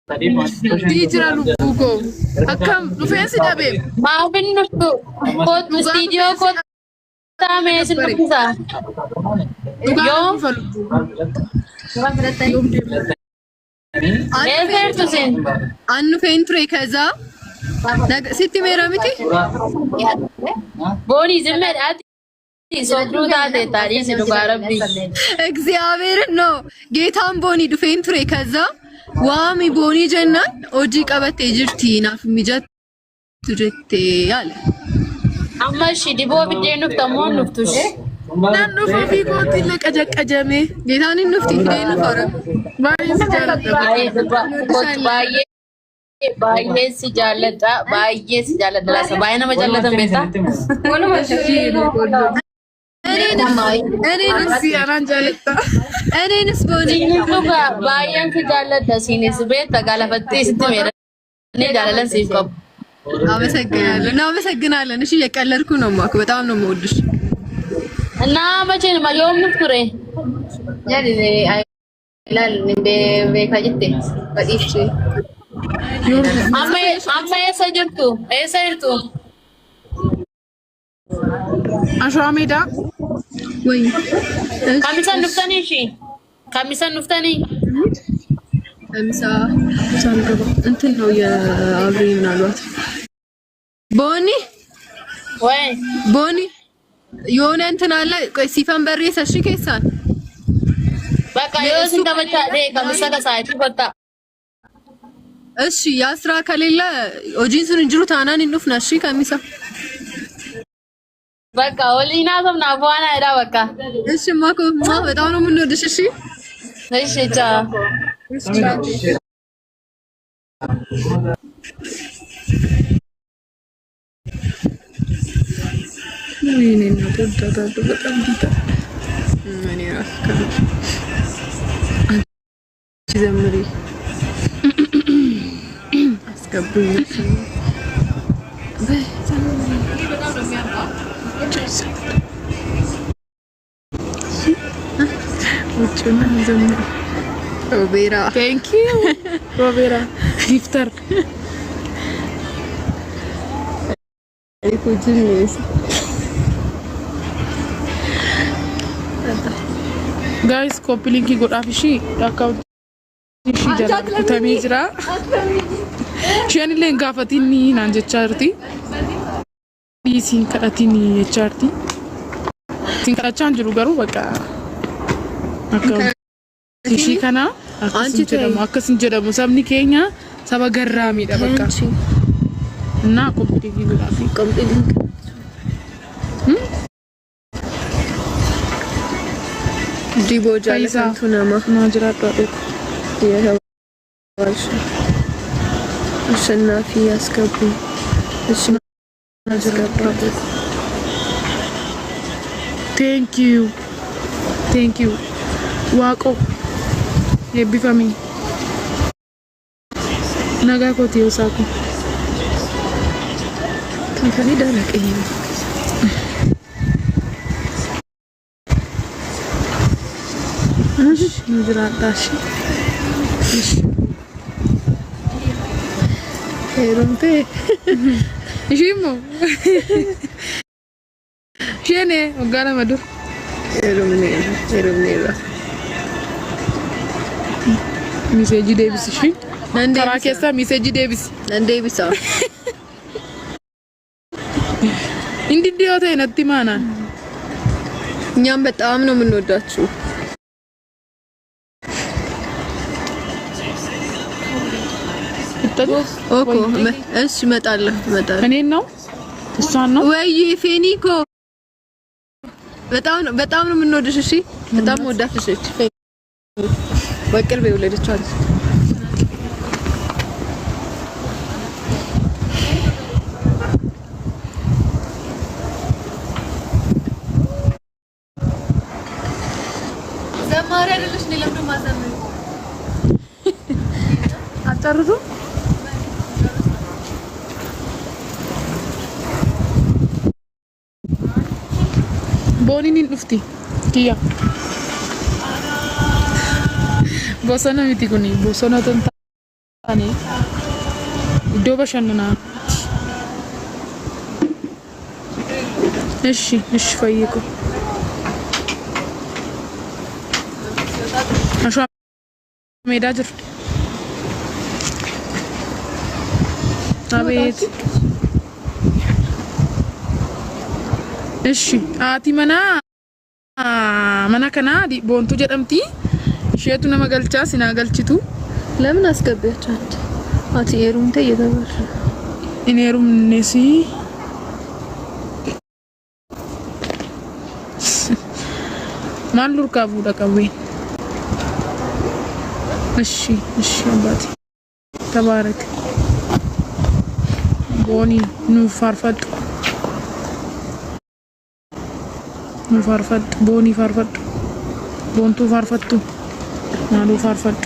Tijjira lubbuu koo. Akkam rifeensi dhabe. Maafin dhuftu istiidiyoo kottaa meeshin dhufisa. Dhugaan dhufa lubbuu. Eefertu sin. Annu fein ture ከዛ sitti meera miti ቦኒ ዝም በል ሶብሩ ታቴ ታዲስ ዱጋ ረቢ እግዚአብሔርን ነው ጌታን ቦኒ ዱፌን ture ከዛ ዋሚ ቦኒ ጀናን ኦጂ ቀበቴ ጅርቲ ናፍ ሚጀት ቱጀቴ ያለ አማሺ ዲቦ ቢዴን ኑፍተሞን ኑፍቱሽ ናን ኑፎ ፊኮቲ ለቀጀቀጀሜ ጌታን ኑፍቲ ፊዴን ኑፈረ ባይስ ጃለተ ባይ baay'ee si jaalladha laasa baay'ee nama jaallatan beektaa እኔንስ ቦኒ baay'een si jaalladha siinis beekta gaalafattee sitti meera እኔ jaalalan siif qabu አመሰግናለሁ እናመሰግናለን እሺ እየቀለድኩ ነው ማኩ በጣም ነው የምወድሽ እና መቼ ነው የምት ቱሬ ያኔ አይላል እንደ ቤካጅቴ በዲፍሽ amma eessa jirtu? Eessa jirtu? Ashwa Meeda. ወይ Kamisan nuftanii shi? Kamisan nuftanii? ከምሳ ሳንገባ እንትን ነው የአብሬ ምናልባት ቦኒ ወይ ቦኒ የሆነ እንትን አለ ቆይ ሲፈን በሬ ሰሽ ከሳን በቃ የሱ እንደመጣ ከምሳ ከሳይቱ ወጣ እሺ ያስራ ከሌለ ኦጂንሱን እንጅሩ ታናን እንፍና እሺ ከሚሳ በቃ ወሊና ሰምና በኋላ አይዳ በቃ እሺ ማኮ በጣም ነው የምንወድሽ እሺ እሺ ቻ ወይኔ እና ተዳዳዱ በጣም ዲታ ማን ያስከ ዘምሪ አስገቡኝ በጣም ነው የሚያምረው ውጭና ዘምሪ ሮቤራ ቴንክ ዩ ሮቤራ ጊፍተር አይኩጅኒስ ጋይስ ኮፒ ሊንክ ጎዳፍሺ አካውንት እሺ ጀላኩ ተሚዝራ ሸንሌን ጋፈቲኒ ናንጀቻርቲ ቢሲን ከዳቲኒ የቻርቲ ሲንካቻን ጅሩ ገሩ በቃ አካውንት እሺ ከና አንቺ ተደሞ አከስን ጀደሞ ሰብኒ ኬኛ ሰባ ገራሚ ደበቃ እና ኮፒ ሊንክ ጎዳፊ ኮፒ ሊንክ ዲቦ ጃለንቱ ነማ ናጅራጣ የዋልሽ አሸናፊ ያስገቡ እሺ ናጅራጣ ቴንክ ዩ ዋቆ የቢፋሚ ነጋ ኮቲ ወሳኩ ከፈሪ ደረቀኝ እሺ ናጅራጣሽ እሺ ሄሮንቴ እሺሞ ሸኔ ወጋላ መዱር ሄሮምኔ ሚሴጂ ዴቪስ እሺ ተራኬሳ ሚሴጂ ዴቪስ እንዴቪስ እንዲዲዮቴ ነቲማና እኛም በጣም ነው የምንወዳችሁ ኦኮ እሺ እመጣለሁ እኔን ነው እሷን ነው ወይ ፌኒኮ በጣም ነው የምንወድሽ እሺ በጣም ወዳፍሽ እሺ በቅርብ የወለደችው አለች ዘማሪ አይደለሽ ነው ለምን ማዘመን አጣሩቱ ቦኒኒን ዱፍቲ ኪያ ቦሰና ሚቲ ኩኒ ቦሰና ተንታ ani iddoo bashannanaa እሺ ፈይቁ አሻ ሜዳ ጅር አቤት እሺ አቲ መና ከና ቦንቱ ጀደምቲ ሼቱ ነመገልቻ ሲናገልቺቱ ለምን አስገቢያቻት አቲ ኤሩምቴ እየተባለ ኢኔሩም ነሲ ማሉር ካቡ ደቀዌ እሺ አባቴ ተባረክ ቦኒ ኑ ፋርፈጥ ቦኒ ፋርፈጥ ቦንቱ ፋርፈጡ ማሉ ፋርፈጥ